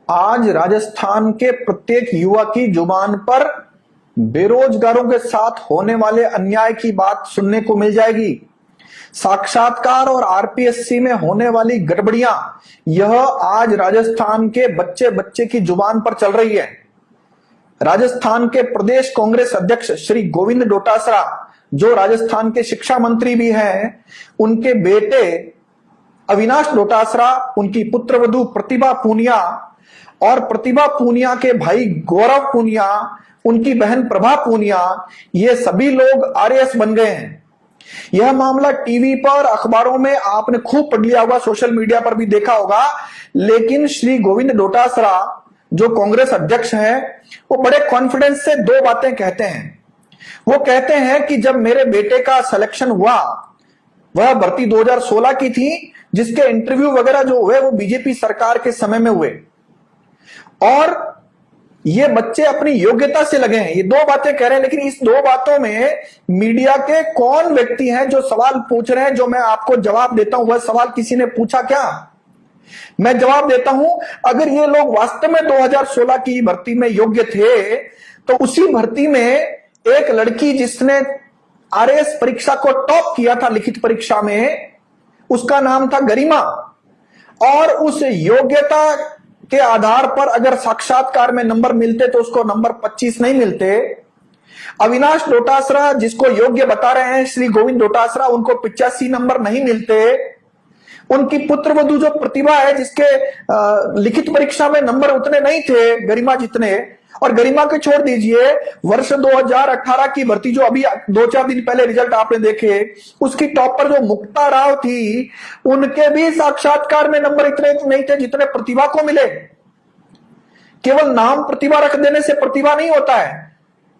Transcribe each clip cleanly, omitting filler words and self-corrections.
आज राजस्थान के प्रत्येक युवा की जुबान पर बेरोजगारों के साथ होने वाले अन्याय की बात सुनने को मिल जाएगी। साक्षात्कार और आरपीएससी में होने वाली गड़बड़ियां यह आज राजस्थान के बच्चे बच्चे की जुबान पर चल रही है। राजस्थान के प्रदेश कांग्रेस अध्यक्ष श्री गोविंद डोटासरा, जो राजस्थान के शिक्षा मंत्री भी हैं, उनके बेटे अविनाश डोटासरा, उनकी पुत्रवधू प्रतिभा पूनिया और प्रतिभा पूनिया के भाई गौरव पूनिया, उनकी बहन प्रभा पूनिया, ये सभी लोग आरएएस बन गए हैं। यह मामला टीवी पर, अखबारों में आपने खूब पढ़ लिया होगा, सोशल मीडिया पर भी देखा होगा। लेकिन श्री गोविंद डोटासरा जो कांग्रेस अध्यक्ष हैं, वो बड़े कॉन्फिडेंस से दो बातें कहते हैं। वो कहते हैं कि जब मेरे बेटे का सिलेक्शन हुआ, वह भर्ती 2016 की थी, जिसके इंटरव्यू वगैरह जो हुए वो बीजेपी सरकार के समय में हुए, और ये बच्चे अपनी योग्यता से लगे हैं। ये दो बातें कह रहे हैं, लेकिन इस दो बातों में मीडिया के कौन व्यक्ति हैं जो सवाल पूछ रहे हैं, जो मैं आपको जवाब देता हूं। वह सवाल किसी ने पूछा क्या? मैं जवाब देता हूं। अगर ये लोग वास्तव में 2016 की भर्ती में योग्य थे, तो उसी भर्ती में एक लड़की जिसने आरएएस परीक्षा को टॉप किया था लिखित परीक्षा में, उसका नाम था गरिमा, और उस योग्यता के आधार पर अगर साक्षात्कार में नंबर मिलते तो उसको नंबर 25 नहीं मिलते। अविनाश डोटासरा, जिसको योग्य बता रहे हैं श्री गोविंद डोटासरा, उनको 85 नंबर नहीं मिलते। उनकी पुत्रवधू जो प्रतिभा है, जिसके लिखित परीक्षा में नंबर उतने नहीं थे गरिमा जितने, और गरिमा को छोड़ दीजिए, वर्ष 2018 की भर्ती जो अभी 2-4 दिन पहले रिजल्ट आपने देखे, उसकी टॉपर जो मुक्ता राव थी, उनके भी साक्षात्कार में नंबर इतने नहीं थे जितने प्रतिभा को मिले। केवल नाम प्रतिभा रख देने से प्रतिभा नहीं होता है।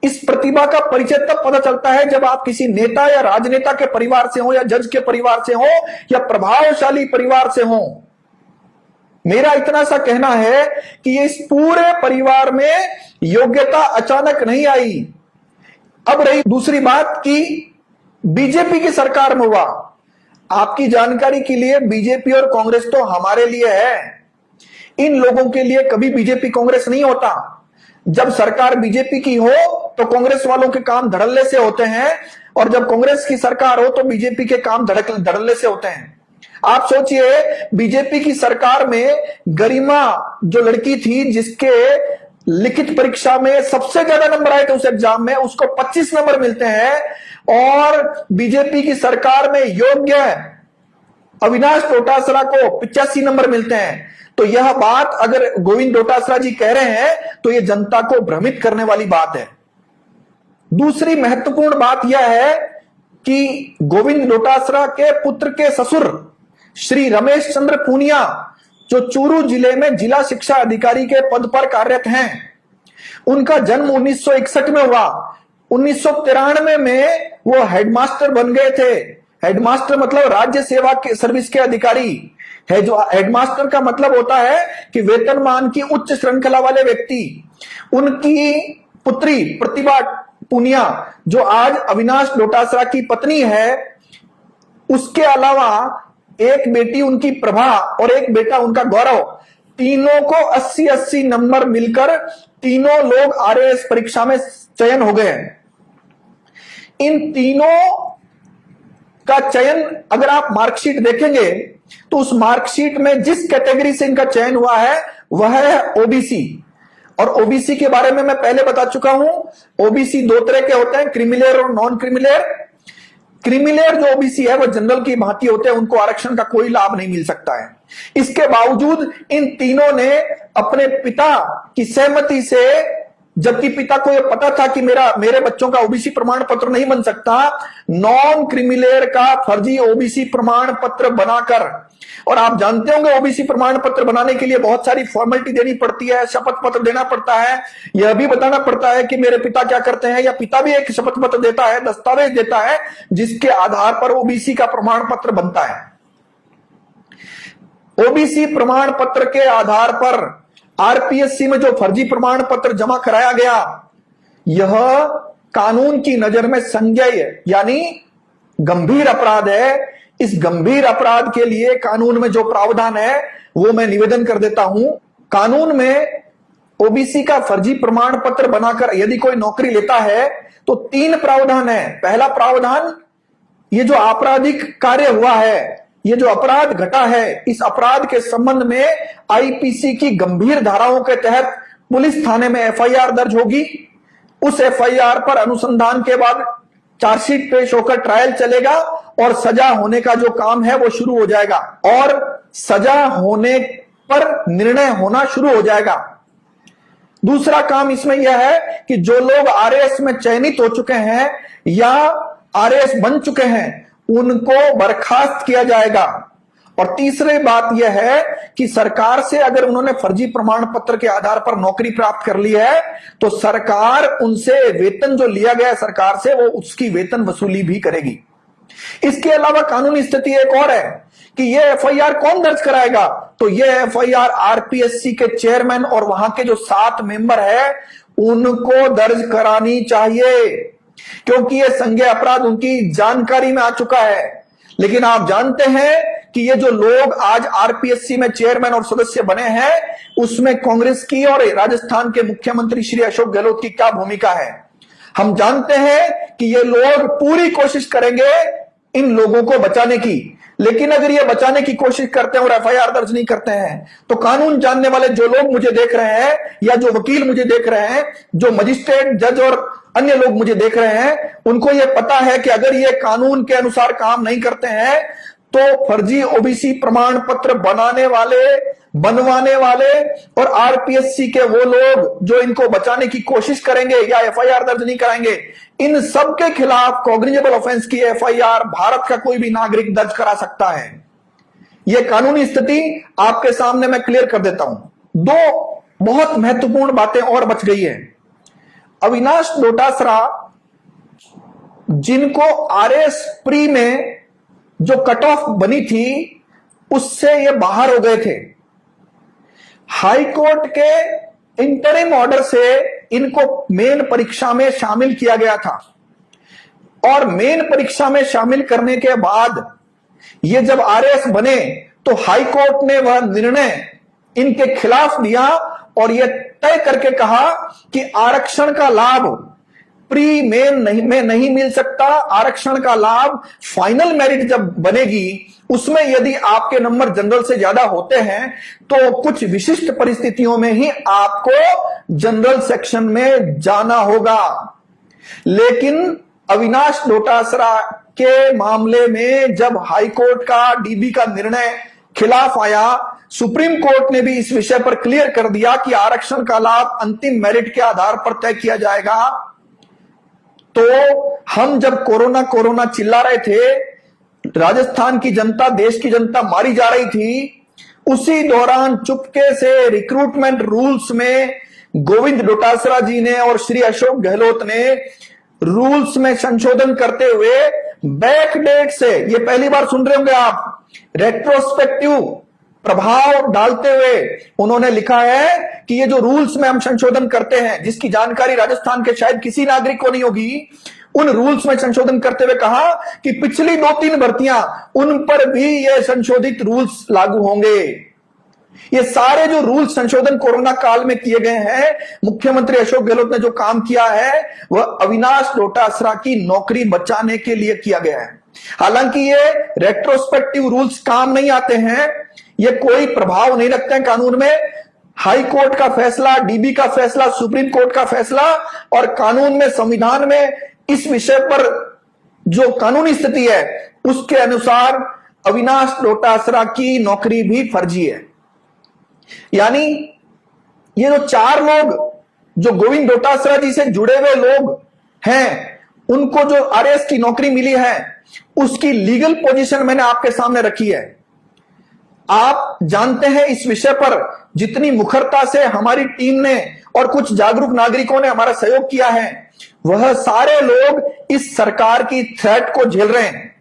इस प्रतिभा का परिचय तब पता चलता है जब आप किसी नेता या राजनेता के परिवार से हो, या जज के परिवार से हो, या प्रभावशाली परिवार से हो। मेरा इतना सा कहना है कि इस पूरे परिवार में योग्यता अचानक नहीं आई। अब रही दूसरी बात कि बीजेपी की सरकार में हुआ। आपकी जानकारी के लिए, बीजेपी और कांग्रेस तो हमारे लिए है, इन लोगों के लिए कभी बीजेपी कांग्रेस नहीं होता। जब सरकार बीजेपी की हो तो कांग्रेस वालों के काम धड़ल्ले से होते हैं, और जब कांग्रेस की सरकार हो तो बीजेपी के काम धड़ल्ले से होते हैं। आप सोचिए, बीजेपी की सरकार में गरिमा जो लड़की थी, जिसके लिखित परीक्षा में सबसे ज्यादा नंबर आए थे उस एग्जाम में, उसको 25 नंबर मिलते हैं, और बीजेपी की सरकार में योग्य अविनाश डोटासरा को 85 नंबर मिलते हैं। तो यह बात अगर गोविंद डोटासरा जी कह रहे हैं तो यह जनता को भ्रमित करने वाली बात है। दूसरी महत्वपूर्ण बात यह है कि गोविंद डोटासरा के पुत्र के ससुर श्री रमेश चंद्र पूनिया, जो चूरू जिले में जिला शिक्षा अधिकारी के पद पर कार्यरत हैं, उनका जन्म 1961 में हुआ। 1993 में वो हेडमास्टर बन गए थे। हेडमास्टर मतलब राज्य सेवा के सर्विस के अधिकारी है। जो हेडमास्टर का मतलब होता है कि वेतनमान की उच्च श्रृंखला वाले व्यक्ति। उनकी पुत्री प्रतिभा पूनिया, जो आज अविनाश डोटासरा की पत्नी है, उसके अलावा एक बेटी उनकी प्रभा और एक बेटा उनका गौरव, तीनों को 80-80 नंबर मिलकर तीनों लोग आरएएस परीक्षा में चयन हो गए हैं। इन तीनों का चयन अगर आप मार्कशीट देखेंगे तो उस मार्कशीट में जिस कैटेगरी से इनका चयन हुआ है वह है ओबीसी। और ओबीसी के बारे में मैं पहले बता चुका हूं। ओबीसी दो तरह के होते हैं, क्रीमिलेयर और नॉन क्रीमिलेयर। क्रीमिलेयर जो ओबीसी है वो जनरल की भांति होते हैं, उनको आरक्षण का कोई लाभ नहीं मिल सकता है। इसके बावजूद इन तीनों ने अपने पिता की सहमति से, जबकि पिता को यह पता था कि मेरे बच्चों का ओबीसी प्रमाण पत्र नहीं बन सकता, नॉन क्रीमिलेयर का फर्जी ओबीसी प्रमाण पत्र बनाकर, और आप जानते होंगे ओबीसी प्रमाण पत्र बनाने के लिए बहुत सारी फॉर्मेलिटी देनी पड़ती है, शपथ पत्र देना पड़ता है, यह भी बताना पड़ता है कि मेरे पिता क्या करते हैं, या पिता भी एक शपथ पत्र देता है, दस्तावेज देता है, जिसके आधार पर ओबीसी का प्रमाण पत्र बनता है। ओबीसी प्रमाण पत्र के आधार पर आरपीएससी में जो फर्जी प्रमाण पत्र जमा कराया गया, यह कानून की नजर में संज्ञेय यानी गंभीर अपराध है। इस गंभीर अपराध के लिए कानून में जो प्रावधान है वो मैं निवेदन कर देता हूं। कानून में ओबीसी का फर्जी प्रमाण पत्र बनाकर यदि कोई नौकरी लेता है तो 3 प्रावधान है। पहला प्रावधान, ये जो आपराधिक कार्य हुआ है, ये जो अपराध घटा है, इस अपराध के संबंध में आईपीसी की गंभीर धाराओं के तहत पुलिस थाने में एफआईआर दर्ज होगी। उस एफआईआर पर अनुसंधान के बाद चार्जशीट पेश होकर ट्रायल चलेगा और सजा होने का जो काम है वो शुरू हो जाएगा और सजा होने पर निर्णय होना शुरू हो जाएगा। दूसरा काम इसमें यह है कि जो लोग आरएएस में चयनित हो चुके हैं या आरएएस बन चुके हैं उनको बर्खास्त किया जाएगा। और तीसरी बात यह है कि सरकार से अगर उन्होंने फर्जी प्रमाण पत्र के आधार पर नौकरी प्राप्त कर ली है तो सरकार उनसे वेतन जो लिया गया है सरकार से, वो उसकी वेतन वसूली भी करेगी। इसके अलावा कानूनी स्थिति एक और है कि यह एफआईआर कौन दर्ज कराएगा, तो यह एफआईआर आरपीएससी के चेयरमैन और वहां के जो 7 मेंबर है उनको दर्ज करानी चाहिए, क्योंकि यह संज्ञेय अपराध उनकी जानकारी में आ चुका है। लेकिन आप जानते हैं कि ये जो लोग आज आरपीएससी में चेयरमैन और सदस्य बने हैं उसमें कांग्रेस की और राजस्थान के मुख्यमंत्री श्री अशोक गहलोत की क्या भूमिका है। हम जानते हैं कि ये लोग पूरी कोशिश करेंगे इन लोगों को बचाने की, लेकिन अगर ये बचाने की कोशिश करते हैं और एफआईआर दर्ज नहीं करते हैं तो कानून जानने वाले जो लोग मुझे देख रहे हैं या जो वकील मुझे देख रहे हैं, जो मजिस्ट्रेट, जज और अन्य लोग मुझे देख रहे हैं, उनको यह पता है कि अगर ये कानून के अनुसार काम नहीं करते हैं तो फर्जी ओबीसी प्रमाण पत्र बनाने वाले, बनवाने वाले और आरपीएससी के वो लोग जो इनको बचाने की कोशिश करेंगे या एफआईआर दर्ज नहीं कराएंगे, इन सब के खिलाफ कॉग्निजेबल ऑफेंस की एफआईआर भारत का कोई भी नागरिक दर्ज करा सकता है। यह कानूनी स्थिति आपके सामने मैं क्लियर कर देता हूं। 2 बहुत महत्वपूर्ण बातें और बच गई है। अविनाश डोटासरा जिनको आरएस प्री में जो कट ऑफ बनी थी उससे ये बाहर हो गए थे। हाई कोर्ट के इंटरिम ऑर्डर से इनको मेन परीक्षा में शामिल किया गया था और मेन परीक्षा में शामिल करने के बाद ये जब आरएएस बने तो हाई कोर्ट ने वह निर्णय इनके खिलाफ दिया और यह तय करके कहा कि आरक्षण का लाभ प्री मेन में नहीं मिल सकता। आरक्षण का लाभ फाइनल मेरिट जब बनेगी उसमें यदि आपके नंबर जनरल से ज्यादा होते हैं तो कुछ विशिष्ट परिस्थितियों में ही आपको जनरल सेक्शन में जाना होगा। लेकिन अविनाश डोटासरा के मामले में जब हाई कोर्ट का डीबी का निर्णय खिलाफ आया, सुप्रीम कोर्ट ने भी इस विषय पर क्लियर कर दिया कि आरक्षण का लाभ अंतिम मेरिट के आधार पर तय किया जाएगा। तो हम जब कोरोना चिल्ला रहे थे, राजस्थान की जनता, देश की जनता मारी जा रही थी, उसी दौरान चुपके से रिक्रूटमेंट रूल्स में गोविंद डोटासरा जी ने और श्री अशोक गहलोत ने रूल्स में संशोधन करते हुए बैक डेट से, ये पहली बार सुन रहे होंगे आप, रेट्रोस्पेक्टिव प्रभाव डालते हुए उन्होंने लिखा है कि ये जो रूल्स में हम संशोधन करते हैं, जिसकी जानकारी राजस्थान के शायद किसी नागरिक को नहीं होगी, उन रूल्स में संशोधन करते हुए कहा कि पिछली 2-3 भर्तियां उन पर भी ये संशोधित रूल्स लागू होंगे। ये सारे जो रूल्स संशोधन कोरोना काल में किए गए हैं, मुख्यमंत्री अशोक गहलोत ने जो काम किया है वह अविनाश डोटासरा की नौकरी बचाने के लिए किया गया है। हालांकि ये रेट्रोस्पेक्टिव रूल्स काम नहीं आते हैं, ये कोई प्रभाव नहीं रखते हैं कानून में। हाई कोर्ट का फैसला, डीबी का फैसला, सुप्रीम कोर्ट का फैसला और कानून में, संविधान में इस विषय पर जो कानूनी स्थिति है उसके अनुसार अविनाश डोटासरा की नौकरी भी फर्जी है। यानी ये जो 4 लोग जो गोविंद डोटासरा जी से जुड़े हुए लोग हैं, उनको जो आरएएस की नौकरी मिली है उसकी लीगल पोजीशन मैंने आपके सामने रखी है। आप जानते हैं इस विषय पर जितनी मुखरता से हमारी टीम ने और कुछ जागरूक नागरिकों ने हमारा सहयोग किया है, वह सारे लोग इस सरकार की थ्रेट को झेल रहे हैं।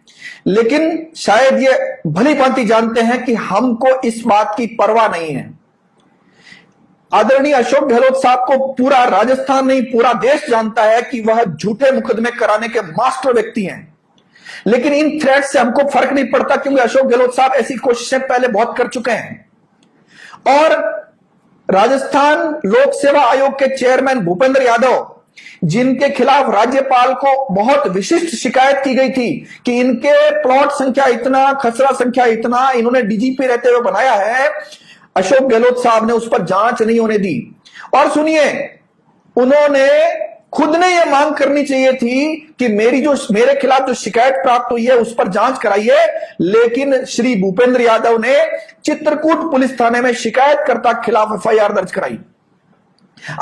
लेकिन शायद ये भली भांति जानते हैं कि हमको इस बात की परवाह नहीं है। आदरणीय अशोक गहलोत साहब को पूरा राजस्थान नहीं, पूरा देश जानता है कि वह झूठे मुकदमे कराने के मास्टर व्यक्ति हैं। लेकिन इन थ्रेट से हमको फर्क नहीं पड़ता, क्योंकि अशोक गहलोत साहब ऐसी कोशिशें पहले बहुत कर चुके हैं। और राजस्थान लोक सेवा आयोग के चेयरमैन भूपेंद्र यादव, जिनके खिलाफ राज्यपाल को बहुत विशिष्ट शिकायत की गई थी कि इनके प्लॉट संख्या इतना, खसरा संख्या इतना, इन्होंने डीजीपी रहते हुए बनाया है, अशोक गहलोत साहब ने उस पर जांच नहीं होने दी। और सुनिए, उन्होंने खुद ने यह मांग करनी चाहिए थी कि मेरे खिलाफ जो शिकायत प्राप्त हुई है उस पर जांच कराइए, लेकिन श्री भूपेंद्र यादव ने चित्रकूट पुलिस थाने में शिकायतकर्ता के खिलाफ एफआईआर दर्ज कराई।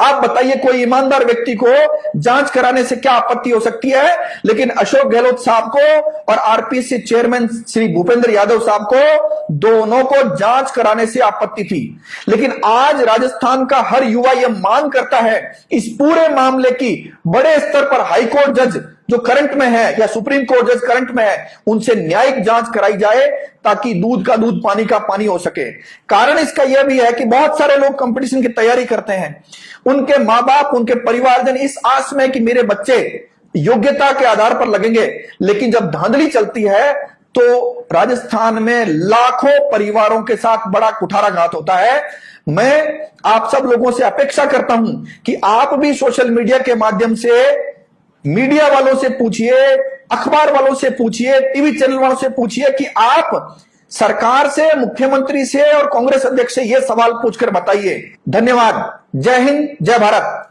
आप बताइए, कोई ईमानदार व्यक्ति को जांच कराने से क्या आपत्ति हो सकती है? लेकिन अशोक गहलोत साहब को और आरपीएससी चेयरमैन श्री भूपेंद्र यादव साहब को, दोनों को जांच कराने से आपत्ति थी। लेकिन आज राजस्थान का हर युवा यह मांग करता है इस पूरे मामले की बड़े स्तर पर हाईकोर्ट जज जो करंट में है या सुप्रीम कोर्ट जज करंट में है, उनसे न्यायिक जांच कराई जाए ताकि दूध का दूध पानी का पानी हो सके। कारण इसका यह भी है कि बहुत सारे लोग कंपटीशन की तैयारी करते हैं, उनके मां बाप, उनके परिवारजन इस आस में कि मेरे बच्चे योग्यता के आधार पर लगेंगे, लेकिन जब धांधली चलती है तो राजस्थान में लाखों परिवारों के साथ बड़ा कुठाराघात होता है। मैं आप सब लोगों से अपेक्षा करता हूं कि आप भी सोशल मीडिया के माध्यम से मीडिया वालों से पूछिए, अखबार वालों से पूछिए, टीवी चैनल वालों से पूछिए कि आप सरकार से, मुख्यमंत्री से और कांग्रेस अध्यक्ष से यह सवाल पूछकर बताइए। धन्यवाद। जय हिंद, जय भारत।